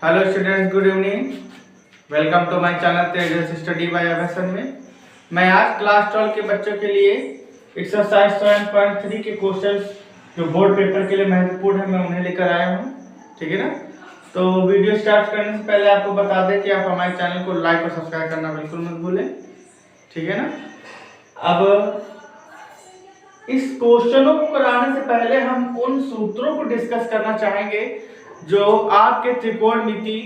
Hello students, good evening. Welcome to my channel Tejas study by Abhyasan में। मैं आज class 12 के बच्चों के लिए एक्सरसाइज 7.3 के क्वेश्चंस जो बोर्ड पेपर के लिए महत्वपूर्ण है मैं उन्हें लेकर आया हूं। ठीक है ना। तो वीडियो स्टार्ट करने से पहले आपको बता दें कि आप हमारे चैनल को लाइक और सब्सक्राइब करना बिल्कुल मत भूलें। ठीक है ना। अब इस क्वेश्चनों को कराने से पहले हम उन सूत्रों को डिस्कस करना चाहेंगे जो आपके त्रिकोणमिति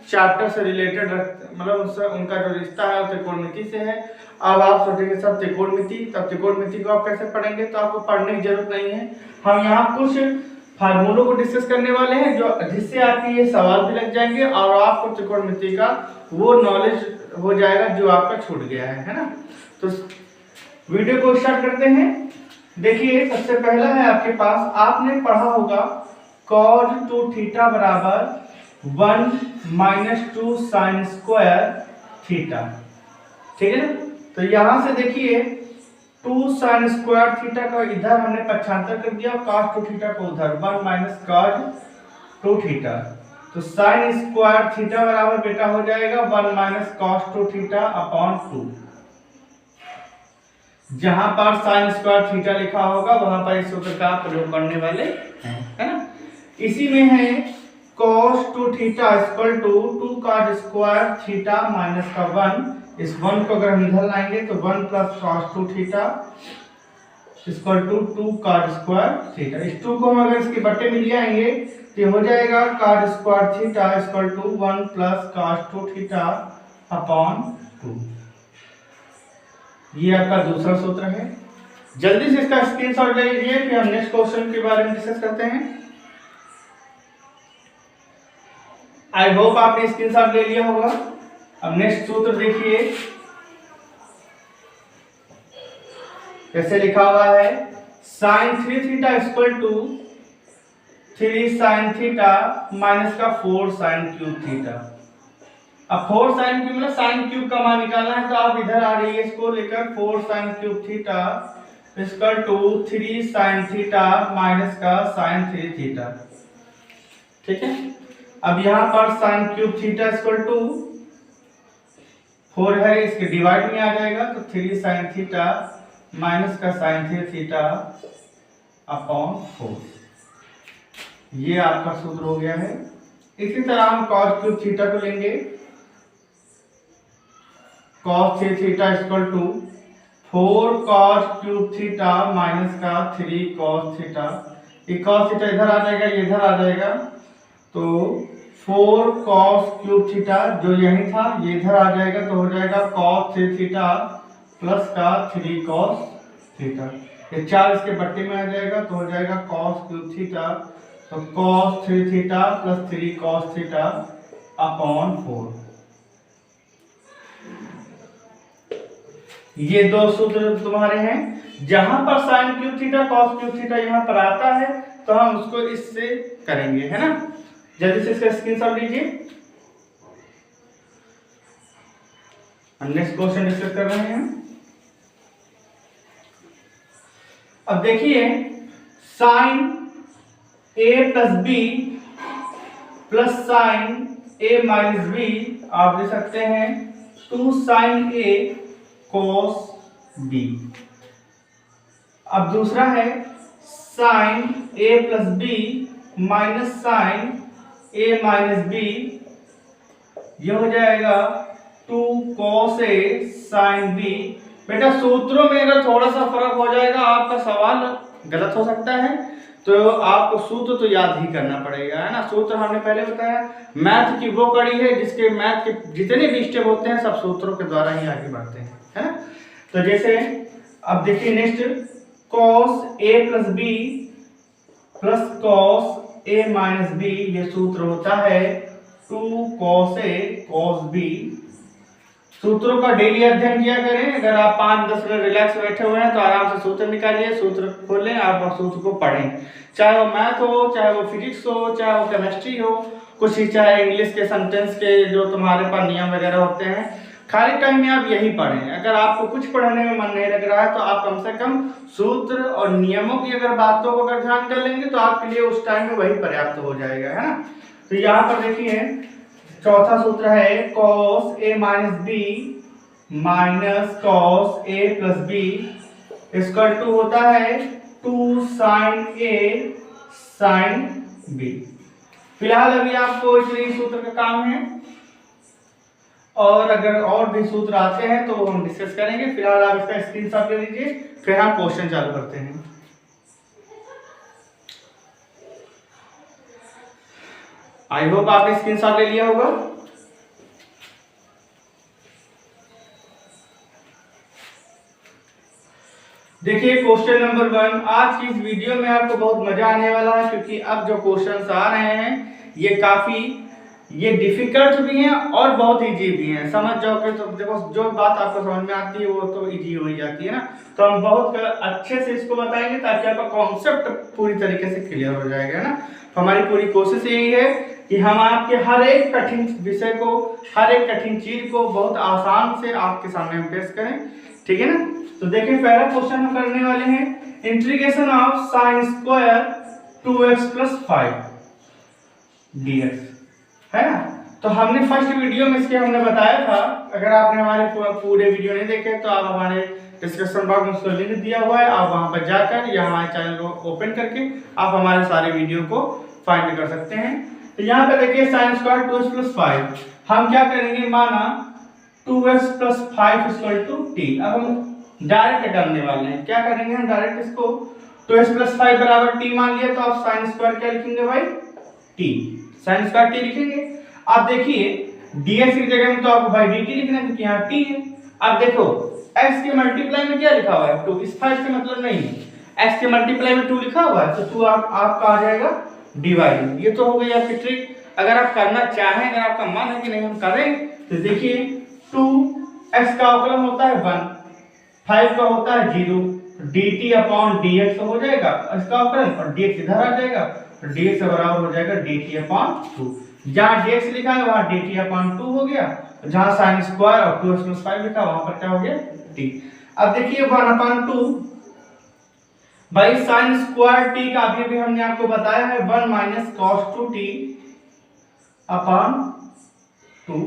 चैप्टर से रिलेटेड मतलब उससे उनका जो रिश्ता है त्रिकोणमिति से है। अब आप सोचेंगे सब त्रिकोणमिति, तब त्रिकोणमिति को आप कैसे पढ़ेंगे, तो आपको पढ़ने की जरूरत नहीं है। हम यहाँ कुछ फार्मूलों को डिस्कस करने वाले हैं जो जिससे आपके ये सवाल भी लग जाएंगे और आपको त्रिकोणमिति का वो नॉलेज हो जाएगा जो आपका छूट गया है ना। तो वीडियो को स्टार्ट करते हैं। देखिए, सबसे पहला है आपके पास, आपने पढ़ा होगा cos 2 थीटा बराबर 1 - 2 sin स्क्वायर थीटा। ठीक है ना। तो यहां से देखिए 2 sin स्क्वायर थीटा का इधर हमने पक्षांतर कर दिया और cos 2 थीटा को उधर 1 - cos 2 थीटा। तो sin स्क्वायर थीटा बराबर बेटा हो जाएगा 1 - cos 2 थीटा अपॉन 2। जहां पर sin स्क्वायर थीटा लिखा होगा वहां पर इस सूत्र का प्रयोग करने वाले हैं, है ना। इसी में है cos 2 theta equal to 2 cos square theta minus का 1। इस 1 को अगर हम इधर लाएंगे तो 1 + cos 2 theta equal to 2 cos square theta. इस 2 को हम अगर इसके बट्टे में ले आएंगे तो हो जाएगा cos square theta equal to 1 + cos 2 theta upon 2। ये आपका दूसरा सूत्र है। जल्दी से इसका स्क्रीनशॉट ले लीजिए, फिर हम नेक्स्ट क्वेश्चन के बारे में डिस्कस करते हैं। आई होप आपने स्क्रीनशॉट ले लिया होगा। अब नेक्स्ट सूत्र देखिए कैसे लिखा हुआ है। sin 3 theta equal to 3 sin theta minus का 4 sin क्यूब थीटा। अब 4 sin क्यूब मतलब sin क्यूब का मान निकालना है, तो आप इधर आ रही है इसको लेकर 4 sin cube theta equal to 3 sin theta minus का sin 3 थीटा। ठीक है। अब यहाँ पर sin cube theta equal to 4 है, इसके डिवाइड में आ जाएगा तो 3 sin थीटा माइनस का sin 3 थीटा अपॉन 4। ये आपका सूत्र हो गया है। इसी तरह हम cos क्यूब थीटा को लेंगे। cos 3 theta equal to 4 cos cube theta minus का 3 cos थीटा। ये cos थीटा इधर आ जाएगा, ये इधर आ जाएगा, तो 4 cos क्यूब थीटा जो यही था ये इधर आ जाएगा, तो हो जाएगा cos 3 थीटा प्लस का 3 cos थीटा। ये 4 इसके बट्टे में आ जाएगा, तो हो जाएगा cos क्यूब थीटा, तो cos 3 theta plus 3 cos theta upon 4। ये दो सूत्र तुम्हारे हैं। जहां पर sin cube theta cos cube theta यहां पर आता है तो हम उसको इससे करेंगे, है ना। जल्दी से इसका स्क्रीनशॉट लीजिए। हम नेक्स्ट क्वेश्चन डिस्कस कर रहे हैं। अब देखिए sin a plus b plus sin a minus b आप दे सकते हैं 2 sin a cos b। अब दूसरा है sin a plus b minus sin a minus b, ये हो जाएगा 2 cos a sin b। बेटा सूत्रों में अगर थोड़ा सा फर्क हो जाएगा आपका सवाल गलत हो सकता है, तो आपको सूत्र तो याद ही करना पड़ेगा, है ना। सूत्र हमने पहले बताया मैथ की वो कड़ी है जिसके मैथ के जितने भी स्टेप होते हैं सब सूत्रों के द्वारा ही आगे बढ़ते हैं, है ना। तो जैसे अब देखिए next cos a plus b plus cos a minus b, ये सूत्र होता है 2 cos a cos b। सूत्रों का डेली अध्ययन किया करें। अगर आप 5-10 मिनट रिलैक्स बैठे हुए हैं तो आराम से सूत्र निकालिए, सूत्र खोलें, आप सूत्र को पढ़ें, चाहे वो मैथ हो, चाहे वो फिजिक्स हो, चाहे वो केमिस्ट्री हो, कुछ ही चाहे इंग्लिश के सेंटेंस के जो तुम्हारे पास नियम वगैरह होते हैं। खाली टाइम में आप यही पढ़ें। अगर आपको कुछ पढ़ने में मन नहीं लग रहा है तो आप कम से कम सूत्र और नियमों की अगर बातों को अगर ध्यान कर लेंगे तो आपके लिए उस टाइम में वही पर्याप्त हो जाएगा, है ना। तो यहाँ पर देखिए चौथा सूत्र है cos a minus B minus cos a plus B equal to होता है 2 sin a sin b। फिलहाल अभी आपको इतने सूत्र का काम है, और अगर और भी सूत्र आते हैं तो हम डिस्कस करेंगे। फिलहाल आप इसका स्क्रीनशॉट ले लीजिए, फिर हम क्वेश्चन चालू करते हैं। आई होप आपने स्क्रीनशॉट ले लिया होगा। देखिए क्वेश्चन नंबर 1, आज की इस वीडियो में आपको बहुत मजा आने वाला है, क्योंकि अब जो क्वेश्चंस आ रहे हैं ये डिफिकल्ट भी हैं और बहुत इजी भी हैं। समझ जाओ कि तो देखो जो बात आपको समझ में आती है वो तो इजी हो ही जाती है ना, तो हम बहुत अच्छे से इसको बताएंगे ताकि आपका कॉन्सेप्ट पूरी तरीके से क्लियर हो जाएगा ना। तो हमारी पूरी कोशिश यही है कि हम आपके हर एक कठिन विषय को, हर एक कठिन चीज को बहुत आसान से आपके सामने हम पेश करें, ठीक है ना। तो देखिए पहला क्वेश्चन हम करने वाले हैं integration of sine square 2x plus 5 dx, है ना। तो हमने फर्स्ट वीडियो में इसके हमने बताया था, अगर आपने हमारे पूरे वीडियो नहीं देखे तो आप हमारे डिस्क्रिप्शन बॉक्स में उसका लिंक दिया हुआ है, आप वहां पर जाकर या हमारे चैनल को ओपन करके आप हमारे सारे वीडियो को फाइंड कर सकते हैं। तो यहाँ पे देखिए साइन स्क्वायर 2x प्लस 5, हम क्या करेंगे, माना 2x plus 5 equal to t। अब हम डायरेक्ट करने वाले हैं, क्या करेंगे हम डायरेक्ट इसको 2x प्लस 5 बराबर t मान लिया, तो आप साइन स्क्वायर क्या लिखेंगे भाई, t, साइन स्क्वायर t लिखेंगे। आप देखिए dx की जगह में तो आपको भाई dt लिखना है क्योंकि यहाँ t है। अब देखो x के मल्टीप्लाई में क्या लिखा हुआ है 2, इस 5 से मतलब नहीं है, x के मल्टीप्लाई में 2 लिखा हुआ है तो 2 आपका आ जाएगा डिवाइड। ये तो हो गई आपकी ट्रिक। अगर आप करना चाहें, अगर आपका मन है कि नहीं हम करें, तो देखिए 2x का अवकलन होता है 1, 5 का होता है 0, dt अपॉन dx हो जाएगा इसका अवकलन, और dx इधर आ जाएगा तो dx से बराबर हो जाएगा dt अपॉन 2। जहां dx लिखा है वहां dt अपॉन 2 हो गया, जहां sin स्क्वायर और 2x प्लस 5 लिखा वहां पर क्या हो गया t। अब देखिए 1 अपॉन 2, भाई sin स्क्वायर t का अभी हमने आपको बताया है 1 minus cos 2t upon 2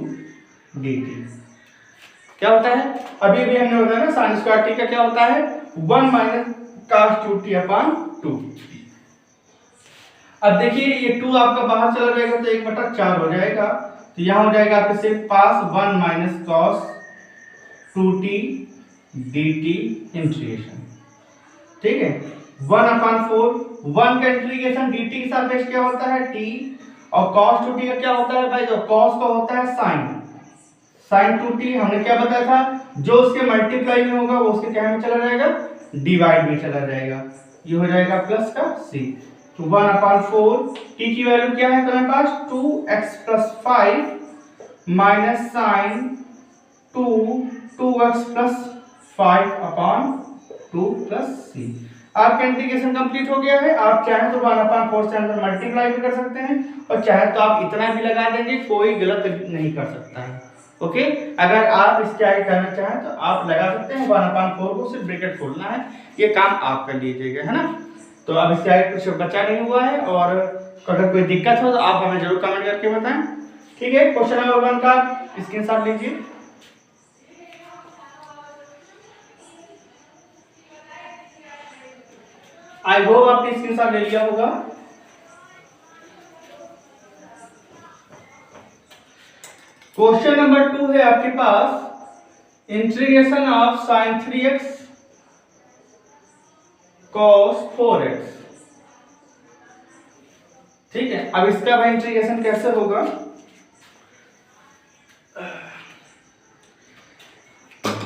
dt क्या होता है, अभी हमने बताया ना sin स्क्वायर t का क्या होता है 1 माइनस cos 2t अपॉन 2। अब देखिए ये 2 आपका बाहर चला जाएगा तो 1/4 हो जाएगा, तो यहाँ हो जाएगा आपके सिर्फ पास 1 minus cos 2t dt integration, ठीक है। 1/4, 1 का इंटीग्रेशन dt के सापेक्ष क्या होता है t, और cos 2t का क्या होता है भाई, जो cos का होता है sin 2t। हमने क्या बताया था, जो उसके मल्टीप्लाई में होगा वो उसके क्या में चला जाएगा, डिवाइड में चला जाएगा, ये हो जाएगा प्लस का c। तो 1/4 t की वैल्यू क्या है तुम्हारे पास 2x plus 5 minus sine 2x plus 5 upon 2 plus c। आपका इंटीग्रेशन कंप्लीट हो गया है। आप चाहे तो 1/4 से अंदर मल्टीप्लाई भी कर सकते हैं, और चाहे तो आप इतना भी लगा देंगे, कोई गलत नहीं कर सकता है, ओके। अगर आप इसके आगे करना चाहें तो आप लगा सकते हैं, 1/4 को सिर्फ ब्रैकेट खोलना है, ये काम आप कर लीजिएगा, है ना। तो अब इसके आगे कुछ बचा नहीं हुआ है, और अगर कोई दिक्कत हो तो आप हमें जरूर कमेंट करके बताएं, ठीक है। क्वेश्चन नंबर 1 का स्क्रीनशॉट लीजिए। आई होप आपने स्क्रीनशॉट ले लिया होगा। क्वेश्चन नंबर 2 है आपके पास integration of sin 3x cos 4x, ठीक है। अब इसका भाई इंटीग्रेशन कैसे होगा,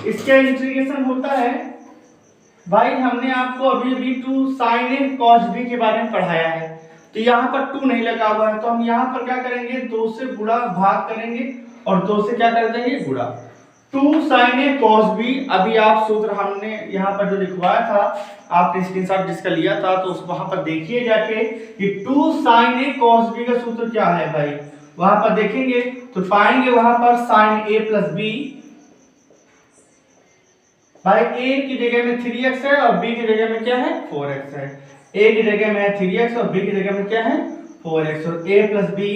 इसका इंटीग्रेशन होता है भाई, हमने आपको अभी 2 sin a cos b के बारे में पढ़ाया है, तो यहाँ पर 2 नहीं लगा हुआ है, तो हम यहाँ पर क्या करेंगे, 2 से गुणा भाग करेंगे और 2 से क्या कर देंगे गुणा। 2 sin a cos b, अभी आप सूत्र हमने यहाँ पर जो लिखवाया था, आपने स्क्रीनशॉट जिसका लिया था तो उस वहां पर देखिए जाके कि 2 sin a cos b का सूत्र क्या है भाई, वहां पर देखेंगे तो पाएंगे वहां पर sin a प्लस b, भाई a की जगह में 3x है और b की जगह में क्या है 4x है। a की जगह में है 3x और b की जगह में क्या है 4x, और a plus b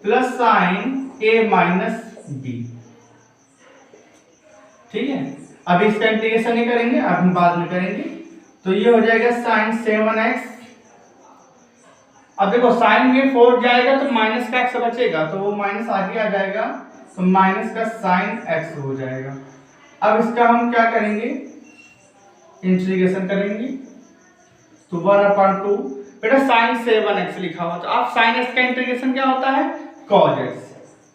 plus sine a minus B. ठीक है, अब इसका इंटीग्रेशन नहीं करेंगे, अब हम बाद में करेंगे। तो ये हो जाएगा साइन 7x। अब देखो साइन में 4 जाएगा तो माइनस का x बचेगा, तो वो माइनस आगे आ जाएगा, तो माइनस का साइन x हो जाएगा। अब इसका हम क्या करेंगे, इंटीग्रेशन करेंगे। तो 1/2 बेटा साइन 7x लिखा हुआ, तो आप साइन x का इंटीग्रेशन क्या होता है, cos x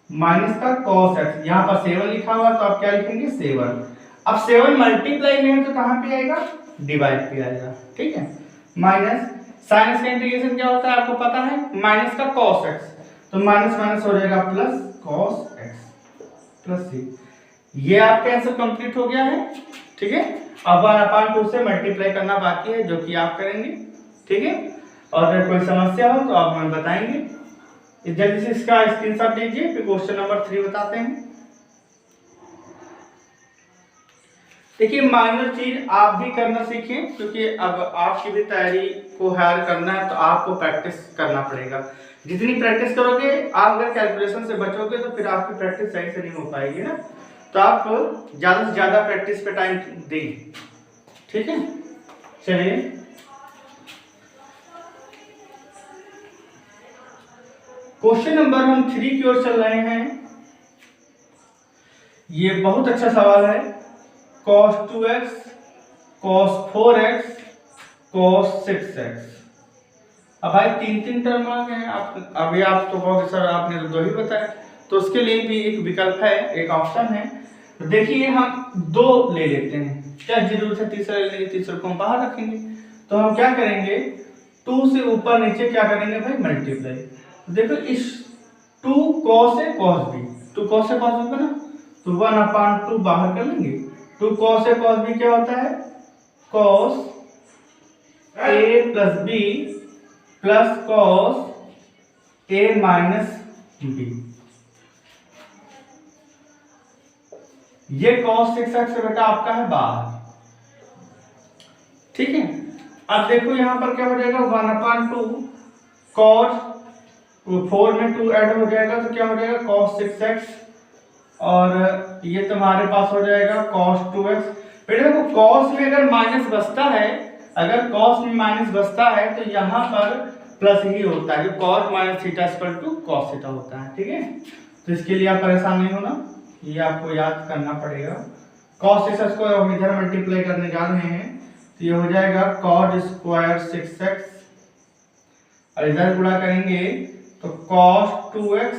माइनस का cos x। यहाँ पर 7 लिखा हुआ तो आप क्या लिखेंगे 7। अब 7 मल्टीप्लाई में है तो कहाँ पे आएगा, डिवाइड पे आएगा। ठीक है, माइनस साइन x का इंटीग्रेशन क्या होता है आपको पता है, माइनस का cos x, तो माइनस माइनस हो जाएगा plus cos x plus c। ये आपका आंसर कंप्लीट हो गया है। ठीक है, अब 1/2 से मल्टीप्लाई करना बाकी है, जो कि आप करेंगे। ठीक है, और अगर कोई समस्या हो तो आप हमें बताएंगे। जल्दी से इसका स्क्रीनशॉट लीजिए, फिर क्वेश्चन नंबर 3 बताते हैं। देखिए माइनर चीज आप भी करना सीखें, क्योंकि अब आपकी भी तैयारी को हायर करना है तो आपको प्रैक्टिस करना पड़ेगा। जितनी प्रैक्टिस करोगे, आप अगर कैलकुलेशन से बचोगे तो फिर आपकी प्रैक्टिस सही से नहीं हो पाएगी ना। तो आप ज्यादा से ज्यादा प्रैक्टिस पे टाइम दें। ठीक है, चलिए क्वेश्चन नंबर हम 3 की ओर चल रहे हैं। ये बहुत अच्छा सवाल है। cos 2x, cos 4x, cos 6x। अब भाई 3 टर्म आ गए हैं। आप अभी आप तो कहोगे सर आपने तो 2 ही बताया, तो उसके लिए भी एक विकल्प है, एक ऑप्शन है। तो देखिए हम 2 ले लेते हैं, क्या जरूरत है तीसरा ले लेंगे, तीसरे को हम बाहर रखेंगे। तो हम क्या करेंगे, 2 से ऊपर नीचे क्या करेंगे भाई, मल्टीप्लाई। तो देखो इस 2 cos है cos b, 2 cos है cos b बना, तो 1/2 बाहर कर लेंगे। 2 cos है cos b क्या होता है, cos a plus b plus cos a minus b। ये cos 6x बेटा आपका है बाहर। ठीक है, अब देखो यहां पर क्या हो जाएगा, 1/2 cos 4 में 2 ऐड हो जाएगा तो क्या हो जाएगा cos 6x, और ये तुम्हारे पास हो जाएगा cos 2x। बेटा देखो cos में अगर माइनस बचता है, अगर cos में माइनस बचता है तो यहाँ पर प्लस ही होता है, cos minus theta equal to cos theta होता है। ठीक है, तो इसके लिए आप परेशान नहीं होना, ये आपको याद करना पड़ेगा। cos 6x को हम इधर मल्टीप्लाई करने जा रहे हैं, तो ये हो जाएगा cos स्क्वायर 6x, और इधर गुणा करेंगे तो cos 2x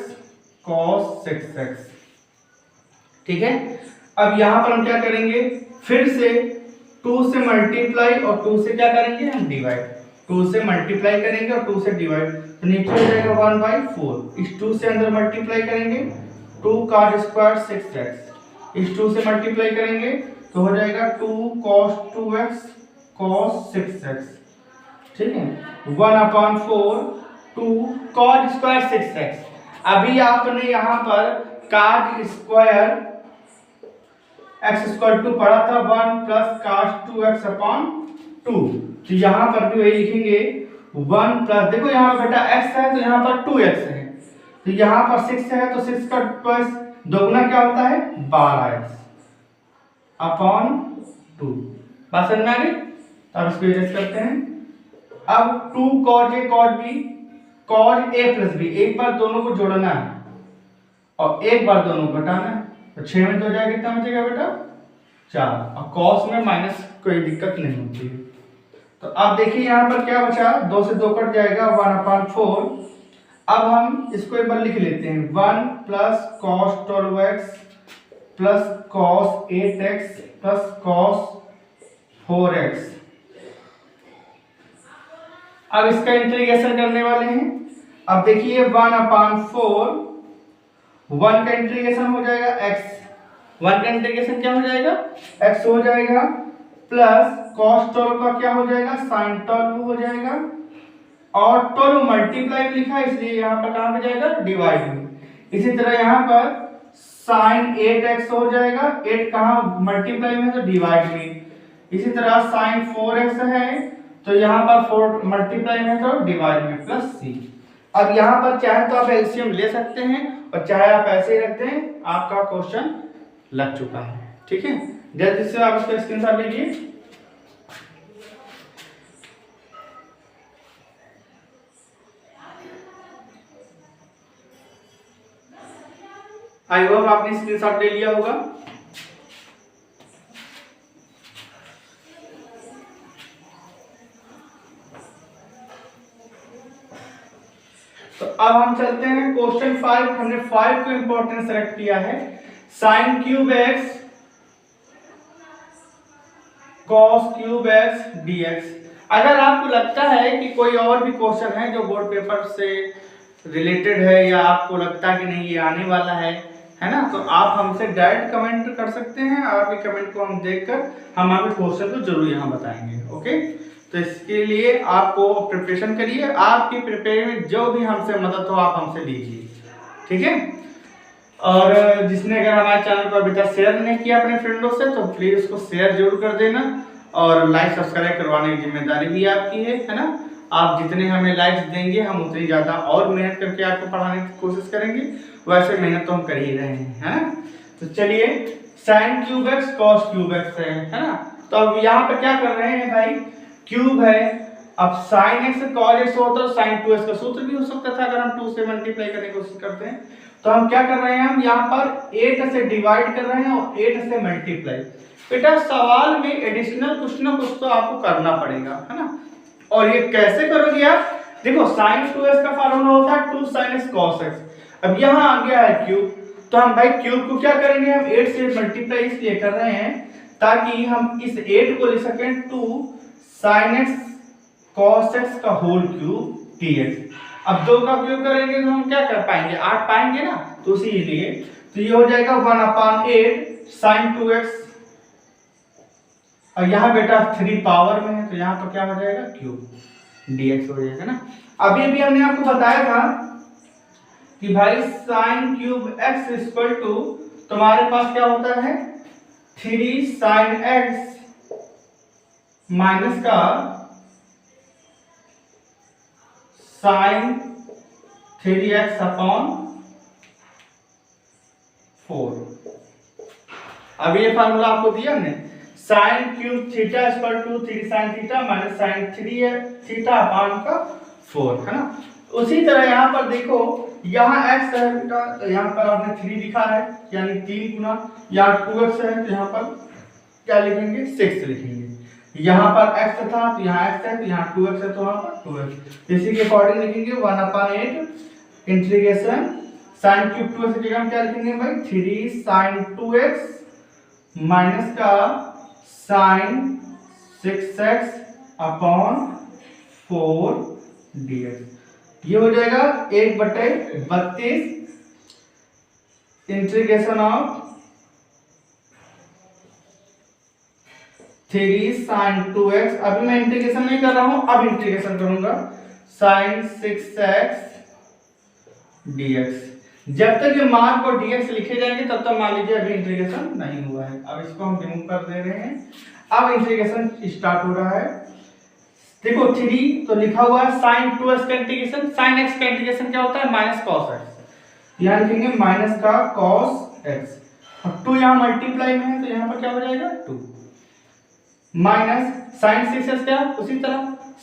cos 6x। ठीक है, अब यहां पर हम क्या करेंगे, फिर से 2 से मल्टीप्लाई और 2 से क्या करेंगे हम डिवाइड। 2 से मल्टीप्लाई करेंगे और 2 से डिवाइड, तो नीचे हो जाएगा 1/4। इस 2 से अंदर मल्टीप्लाई करेंगे 2 cos स्क्वायर 6x, इस 2 से मल्टीप्लाई करेंगे तो हो जाएगा 2 cos 2x cos 6x। ठीक है, 1/4 2 cos स्क्वायर 6x। अभी आपने यहाँ पर cos स्क्वायर x स्क्वायर 2 पढ़ा था, 1 प्लस cos 2x/2, तो यहाँ पर भी वही लिखेंगे 1 प्लस, देखो यहाँ पर बेटा x है तो यहाँ पर 2x है, तो यहाँ पर 6 है तो 6 का ट्वाइस दोगुना क्या होता है 12x/2। बात समझ में आ गई? तो अब इसको इरेज करते हैं। अब 2 cos a cos b cos a plus b, एक बार दोनों को जोड़ना है और एक बार दोनों को घटाना है, तो 6 में 2 जाएगा कितना बचेगा बेटा 4, और cos में माइनस कोई दिक्कत नहीं होती है। तो अब देखिए यहाँ पर क्या बचा, 2 से 2 कट जाएगा 1/4। अब हम इसको एक बार लिख लेते हैं, 1 plus cos 12x plus cos 8x plus cos 4x। अब इसका इंटीग्रेशन करने वाले हैं। अब देखिए 1/4, 1 का इंटीग्रेशन हो जाएगा x, 1 का इंटीग्रेशन क्या हो जाएगा x हो जाएगा, प्लस cos 12 का क्या हो जाएगा sin 12 हो जाएगा, और 12 मल्टीप्लाई में लिखा है इसलिए यहाँ पर कहाँ पे जाएगा डिवाइड में। इसी तरह यहाँ पर sin 8x हो जाएगा, 8 कहाँ मल्टीप्लाई में तो डिवाइड में। इसी तरह sin 4x है तो यहाँ पर 4 मल्टीप्लाई में तो डिवाइड में प्लस c। अब यहाँ पर चाहे तो आप एलसीएम ले सकते हैं और चाहे आप ऐसे ही रखते हैं, आपका क्वेश्चन लग चुका है। ठीक है, जल्दी से आप इसका स्क्रीनशॉट लीजिए। आई होप आपने स्क्रीनशॉट ले लिया होगा। तो अब हम चलते हैं क्वेश्चन 5। हमने 5 को इंपॉर्टेंट सेलेक्ट किया है। Sine cube x cos cube x dx. अगर आपको लगता है कि कोई और भी क्वेश्चन है जो बोर्ड पेपर से रिलेटेड है या आपको लगता है कि नहीं ये आने वाला है ना, तो आप हमसे डायरेक्ट कमेंट कर सकते हैं। आपके कमेंट को हम देखकर हम आपके क्वेश्चन को जरूर यहाँ बताएंगे। ओके, तो इसके लिए आपको प्रिपरेशन करिए। आपकी प्रिपेयर में जो भी हमसे मदद हो आप हमसे लीजिए। ठीक है, और जिसने अगर हमारे चैनल को अभी तक शेयर नहीं किया अपने फ्रेंडों से तो प्लीज उसको शेयर जरूर कर देना, और लाइक सब्सक्राइब करवाने की जिम्मेदारी भी आपकी है ना। आप जितने हमें लाइक्स देंगे हम उतनी ज़्यादा और मेहनत करके आपको पढ़ाने की कोशिश करेंगे। वैसे मेहनत तो हम कर ही रहे हैं, है ना। तो चलिए, sign cube x cos cube x है ना। तो अब यहाँ पे क्या कर रहे हैं भाई, क्यूब है। अब साइन एक्स कॉस एक्स होता है, साइन 2x का सूत्र भी हो सकता था अगर हम 2 से मल्टीप्लाई करने की कोशिश करते हैं। तो हम क्या कर रहे हैं, हम यहाँ पर 8 से डिवाइड कर रहे हैं और 8 से मल्टीप्लाई। बेटा सवाल में एडिशनल कुछ ना कुछ तो आपको करना पड़ेगा, है ना। और ये कैसे करोगे आप, देखो साइन 2x का फार्मूला होता है 2 sin x cos x। अब यहाँ आ गया है क्यूब, तो हम भाई क्यूब को क्या करेंगे, हम 8 से मल्टीप्लाई इसलिए कर रहे हैं ताकि हम इस 8 को लिख सकें 2 sin x cos x का होल क्यूब dx। अब 2 का क्यूब करेंगे तो हम क्या कर पाएंगे, 8 पाएंगे ना, तो इसीलिए तो ये हो जाएगा 1/8 sin 2x। और यहाँ बेटा 3 पावर में है तो यहाँ पर क्या हो जाएगा, क्यूब dx हो जाएगा ना। अभी भी हमने आपको बताया था कि भाई sine cube x equal to तुम्हारे पास क्या होता है 3 sin x माइनस का साइन 3x अपॉन 4। अब ये फार्मूला आपको दिया हमने, sine cube theta equal to 3 sin theta minus sine 3 theta upon का 4, है ना। उसी तरह यहाँ पर देखो, यहाँ x है बेटा तो यहाँ पर आपने 3 लिखा है यानी 3 गुना, यहाँ 2x है तो यहाँ पर क्या लिखेंगे 6 लिखेंगे। यहाँ पर x था तो यहाँ x है तो यहाँ 2x है तो यहाँ पर 2x। इसी के अकॉर्डिंग लिखेंगे 1/8 इंटीग्रेशन साइन क्यूब 2x की जगह हम क्या लिखेंगे भाई 3 sin 2x माइनस का साइन 6x अपॉन 4 dx। ये हो जाएगा 1/32 इंटीग्रेशन ऑफ 3 sin 2x। अभी मैं इंटीग्रेशन नहीं कर रहा हूं, अब इंटीग्रेशन करूंगा sin 6x dx। जब तक ये मान को dx लिखे जाएंगे तब तक मान लीजिए अभी इंटीग्रेशन नहीं हुआ है। अब इसको हम रिमूव कर दे रहे हैं, अब इंटीग्रेशन स्टार्ट हो रहा है। देखो 3 तो लिखा हुआ है sin 2x का इंटीग्रेशन, sin x का इंटीग्रेशन क्या होता है माइनस cos x। यहाँ लिखेंगे माइनस का cos x, और 2 यहाँ मल्टीप्लाई में है तो यहाँ पर क्या हो जाएगा 2 माइनस sin 6x क्या उसी तरह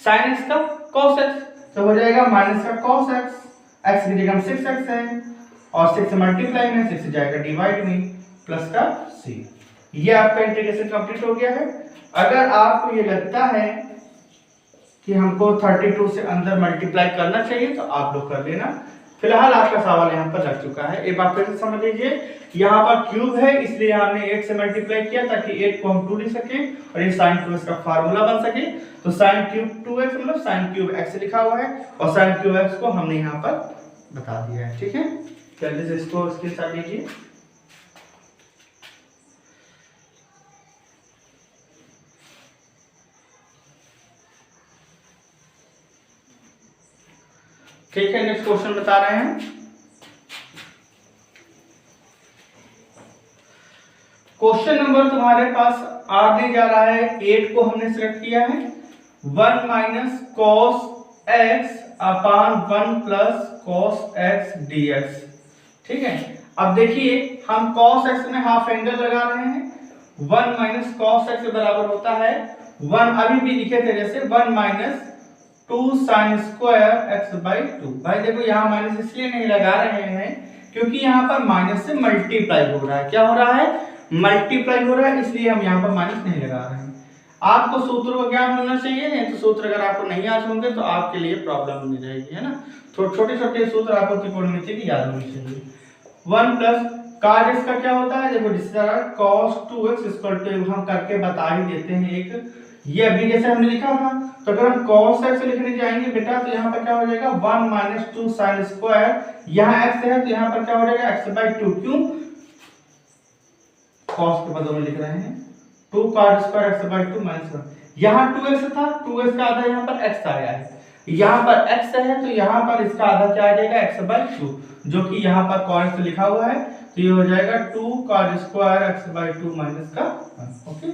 sin x का cos x, तो हो जाएगा माइनस का cos x। x की जगह 6x है और 6 से मल्टीप्लाई में 6 से जाएगा डिवाइड में प्लस का c। ये आपका इंटीग्रेशन कंप्लीट हो गया है। अगर आपको ये लगता है कि हमको 32 से अंदर मल्टीप्लाई करना चाहिए तो आप लोग कर लेना। फिलहाल आपका सवाल यहाँ पर लग चुका है। एक बार फिर से समझ लीजिए, यहाँ पर क्यूब है इसलिए हमने 8 से मल्टीप्लाई किया ताकि 8 को हम 2 लिख सके और ये sin 2x का फार्मूला बन सके। तो sin क्यूब 2x मतलब sin क्यूब x लिखा हुआ है और sin क्यूब x को हमने यहाँ पर बता दिया है। ठीक है, जल्दी से इसको इसके साथ लीजिए। ठीक है, नेक्स्ट क्वेश्चन बता रहे हैं। क्वेश्चन नंबर तुम्हारे पास आने जा रहा है 8 को हमने सिलेक्ट किया है 1 माइनस कॉस x अपान 1 plus cos x D x. ठीक है, अब देखिए हम कॉस एक्स में हाफ एंगल लगा रहे हैं, 1 माइनस कॉस एक्स बराबर होता है 1, अभी भी लिखे थे जैसे 1 minus 2 sign square x by 2। भाई देखो यहाँ माइनस इसलिए नहीं लगा रहे हैं क्योंकि यहाँ पर माइनस से मल्टीप्लाई हो रहा है। क्या हो रहा है? मल्टीप्लाई हो रहा है, इसलिए हम यहाँ पर माइनस नहीं लगा रहे हैं। आपको सूत्र का ज्ञान होना चाहिए, नहीं तो सूत्र अगर आपको नहीं याद होंगे तो आपके लिए प्रॉब्लम बनी रहेगी, है ना। तो छोटे छोटे सूत्र आपको त्रिकोणमिति की याद होनी चाहिए। 1 प्लस cos x का क्या होता है? देखो जिस तरह cos 2x इक्वल टू हम करके बता ही देते हैं एक, ये अभी जैसे हमने लिखा था, तो अगर हम cos x लिखने जाएंगे बेटा तो यहाँ पर क्या हो जाएगा 1 माइनस 2 साइन स्क्वायर, यहाँ x है तो यहाँ पर क्या हो जाएगा x बाई 2। क्यों? cos के पदों में लिख रहे हैं 2 cos square x by 2 minus 1। यहाँ 2x था, 2x का आधा यहाँ पर x आया है, यहाँ पर x है तो यहाँ पर इसका आधा क्या आ जाएगा x बाई 2, जो कि यहाँ पर cos से लिखा हुआ है, तो ये हो जाएगा 2 cos square x by 2 minus का 1। ओके,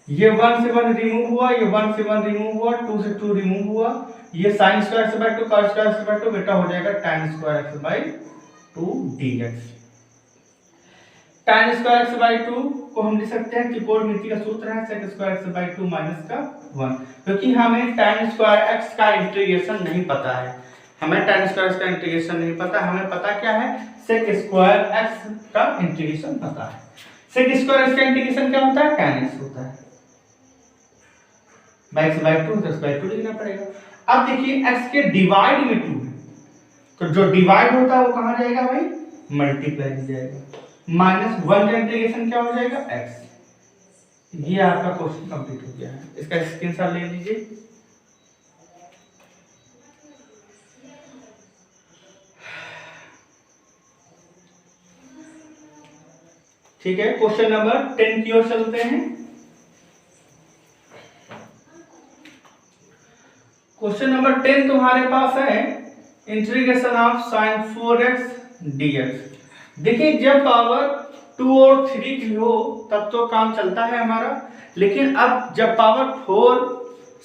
ये 1 से 1 रिमूव हुआ, ये 1 से 1 रिमूव हुआ, 2 से 2 रिमूव हुआ, ये sin square x by 2 cos square x by 2 बेटा हो जाएगा tan square x by 2 dx। tan square x by 2 को हम लिख सकते हैं त्रिकोणमिति का सूत्र है sec square x by 2 minus का 1, क्योंकि हमें tan स्क्वायर x का इंटीग्रेशन नहीं पता है, हमें tan स्क्वायर x का इंटीग्रेशन नहीं पता, हमें पता क्या है sec स्क्वायर x का इंटीग्रेशन पता है। sec स्क्वायर x का इंटीग्रेशन क्या होता है? tan x होता है, बाई x बाई 2 तो x बाई 2 लिखना पड़ेगा। अब देखिए x के डिवाइड में 2 है, तो जो डिवाइड होता है वो कहां जाएगा भाई? मल्टीप्लाई हो जाएगा, माइनस 1 का इंटीग्रेशन क्या हो जाएगा? x। ये आपका क्वेश्चन कंप्लीट हो गया है, इसका स्क्रीनशॉट ले लीजिए। ठीक है, क्वेश्चन नंबर 10 की ओर चलते हैं। क्वेश्चन नंबर 10 तुम्हारे पास है integration of sin 4x dx। देखिए जब पावर 2 और 3 की हो तब तो काम चलता है हमारा, लेकिन अब जब पावर 4,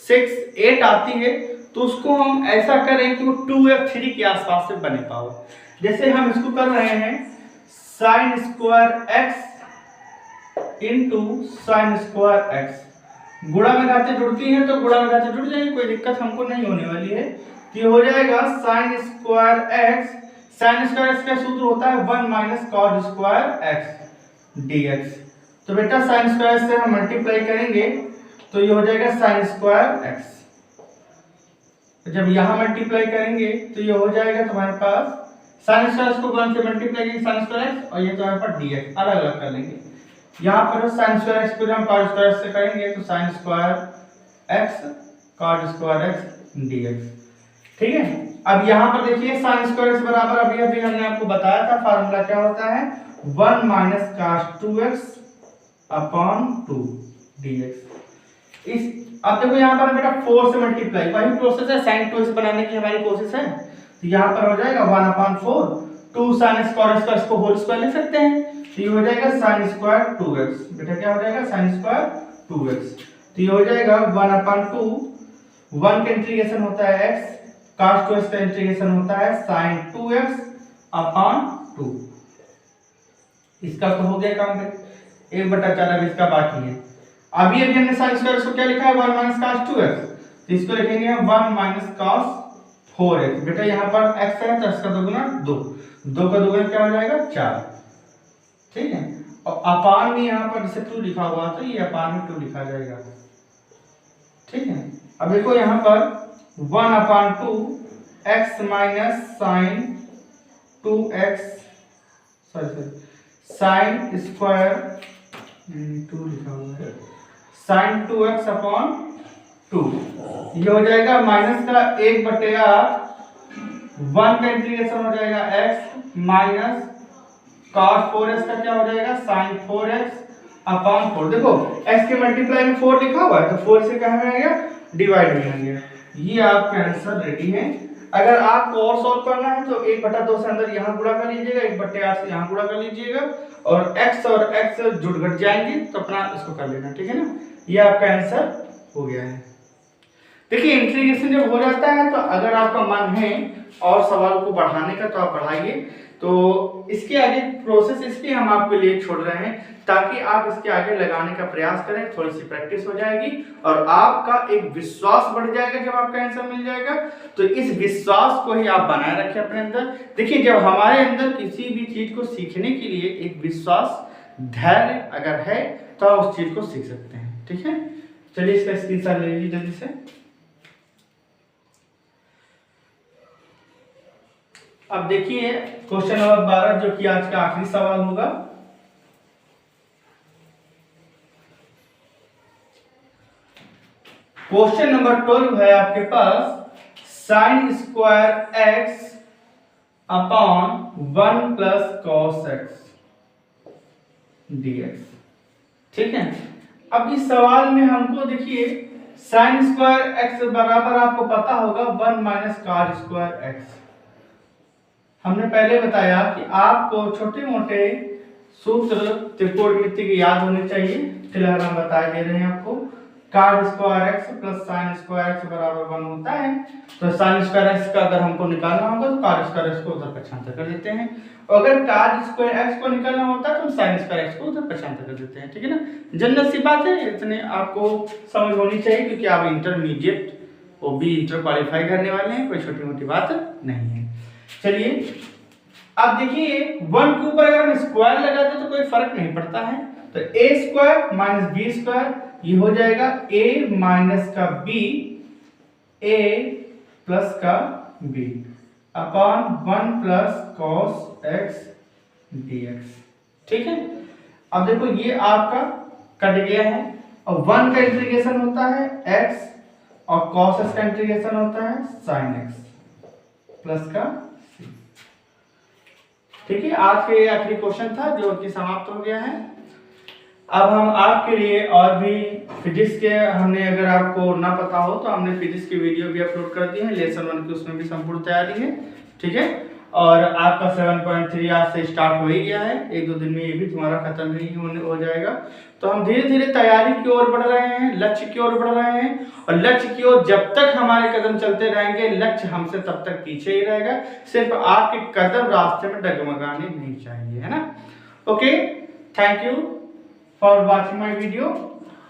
6, 8 आती है तो उसको हम ऐसा करें कि वो 2 या 3 के आसपास से बने पावर। जैसे हम इसको कर रहे हैं sin square x into sine square x, गुणा में घातें जुड़ती हैं तो गुणा में घातें जुड़ जाएंगी, कोई दिक्कत हमको नहीं होने वाली है। तो ये हो जाएगा sin square x, sin square x का सूत्र होता है 1 minus cos square x dx। तो बेटा sin स्क्वायर से हम मल्टीप्लाई करेंगे तो ये हो जाएगा sin स्क्वायर x, जब यहाँ मल्टीप्लाई करेंगे तो ये हो जाएगा तुम्हारे पास sin स्क्वायर को 1 से मल्टीप्लाई करेंगे sin स्क्वायर x, और ये तुम्हारे पास dx अलग अलग कर लेंगे। यहाँ पर sin स्क्वायर x को हम cos स्क्वायर से करेंगे तो sin square x cos square x dx। ठीक है, अब यहाँ पर देखिए sin स्क्वायर x बराबर अभी हमने आपको बताया था फार्मूला क्या होता है 1 minus cos 2x upon 2 dx। इस अब देखो यहाँ पर बेटा 4 से मल्टीप्लाई, वही प्रोसेस है sin 2x बनाने की हमारी कोशिश है, तो यहाँ पर हो जाएगा 1 अपॉन 4 2 sin स्क्वायर x को होल स्क्वायर लिख सकते हैं, तो ये हो जाएगा sin स्क्वायर 2x। बेटा क्या हो जाएगा sin स्क्वायर 2x, तो ये हो जाएगा 1 अपॉन 2, 1 का इंटीग्रेशन होता है x, cos 2x का इंटीग्रेशन होता है sin 2x अपॉन 2। इसका तो हो गया काम, 1/4 अब इसका बाकी है। अभी हमने sin स्क्वायर को क्या लिखा है 1 माइनस cos 2x, तो इसको लिखेंगे हम 1 माइनस cos 4x। बेटा यहाँ पर x है तो इसका दोगुना 2, 2 का दोगुना क्या हो जाएगा 4। ठीक है, और अपान में यहाँ पर जैसे 2 लिखा हुआ तो ये अपान में 2 लिखा जाएगा। ठीक है, अब देखो यहाँ पर 1 upon 2 x minus sine 2x sine square 2 लिखा हुआ है साइन 2x अपॉन 2, ये हो जाएगा माइनस का 1/8, 1 का इंटीग्रेशन हो जाएगा x माइनस cos 4x का क्या हो जाएगा sin 4x अपॉन 4। देखो x के मल्टीप्लाई में 4 लिखा हुआ है तो 4 से कहाँ में आ गया डिवाइड में आ गया। ये आपका आंसर रेडी है। अगर आपको और सॉल्व करना है तो 1/2 से अंदर यहाँ गुणा कर लीजिएगा, 1/8 से यहाँ गुणा कर लीजिएगा, और x जुड़ घट जाएंगे तो अपना इसको कर लेना। ठीक है ना, ये आपका आंसर हो गया है। देखिए इंटीग्रेशन जब हो जाता है तो अगर आपका मन है और सवाल को बढ़ाने का तो आप बढ़ाइए। तो इसके आगे प्रोसेस इसलिए हम आपके लिए छोड़ रहे हैं ताकि आप इसके आगे लगाने का प्रयास करें, थोड़ी सी प्रैक्टिस हो जाएगी और आपका एक विश्वास बढ़ जाएगा। जब आपका आंसर मिल जाएगा तो इस विश्वास को ही आप बनाए रखें अपने अंदर। देखिए जब हमारे अंदर किसी भी चीज को सीखने के लिए एक विश्वास, धैर्य अगर है तो आप उस चीज को सीख सकते हैं। ठीक है, चलिए इसका स्क्रीनशॉट ले लीजिए जल्दी से। अब देखिए क्वेश्चन नंबर 12 जो कि आज का आखिरी सवाल होगा। क्वेश्चन नंबर 12 है आपके पास sine square x upon 1 plus cos x dx। ठीक है, अब इस सवाल में हमको देखिए साइन स्क्वायर एक्स बराबर आपको पता होगा 1 माइनस कॉस स्क्वायर एक्स। हमने पहले बताया कि आपको छोटे मोटे सूत्र त्रिकोणमिति के याद होने चाहिए। फिलहाल हम बता दे रहे हैं आपको cos square x plus sign square x बराबर 1 होता है। तो साइन स्क्वायर एक्स का अगर हमको निकालना होगा तो कॉस स्क्वायर एक्स को उधर पक्षांतर कर देते हैं, और अगर कॉस स्क्वायर एक्स को निकालना होता है तो हम साइन स्क्वायर एक्स को उधर पक्षांतर कर देते हैं। ठीक है ना, जनरल सी बात है, इतने आपको समझ होनी चाहिए क्योंकि आप इंटरमीडिएट वो भी इंटर क्वालिफाई करने वाले हैं, कोई छोटी मोटी बात नहीं है। चलिए अब देखिए 1 के ऊपर अगर हम स्क्वायर लगाते तो कोई फर्क नहीं पड़ता है, तो a square minus b square ये हो जाएगा a माइनस का b a प्लस का b upon 1 plus cos x dx। ठीक है, अब देखो ये आपका कट गया है और 1 का इंटीग्रेशन होता है x और cos x का इंटीग्रेशन होता है sin x प्लस का। ठीक है, आज का ये आखिरी क्वेश्चन था जो कि समाप्त हो गया है। अब हम आपके लिए और भी फिजिक्स के, हमने अगर आपको ना पता हो तो हमने फिजिक्स की वीडियो भी अपलोड कर दी है, लेसन 1 की उसमें भी संपूर्ण तैयारी है। ठीक है, और आपका 7.3 आज से स्टार्ट हो ही गया है, 1-2 दिन में ये भी तुम्हारा खत्म ही हो जाएगा। तो हम धीरे धीरे तैयारी की ओर बढ़ रहे हैं, लक्ष्य की ओर बढ़ रहे हैं, और लक्ष्य की ओर जब तक हमारे कदम चलते रहेंगे लक्ष्य हमसे तब तक पीछे ही रहेगा। सिर्फ आपके कदम रास्ते में डगमगाने नहीं चाहिए, है ना। Okay, thank you for watching my video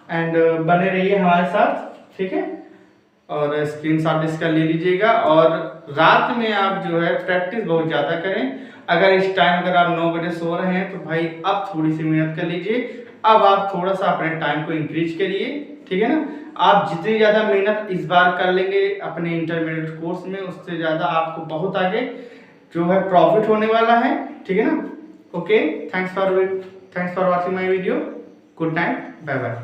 and बने रहिए हमारे साथ। ठीक है, और स्क्रीनशॉट इसका ले लीजिएगा, और रात में आप जो है प्रैक्टिस बहुत ज़्यादा करें। अगर इस टाइम अगर आप 9 बजे सो रहे हैं तो भाई अब थोड़ी सी मेहनत कर लीजिए, अब आप थोड़ा सा अपने टाइम को इंक्रीज करिए। ठीक है ना, आप जितनी ज़्यादा मेहनत इस बार कर लेंगे अपने इंटरमीडिएट कोर्स में उससे ज़्यादा आपको बहुत आगे जो है प्रॉफिट होने वाला है। ठीक है ना। Okay, thanks for watching my video. Good night, bye bye.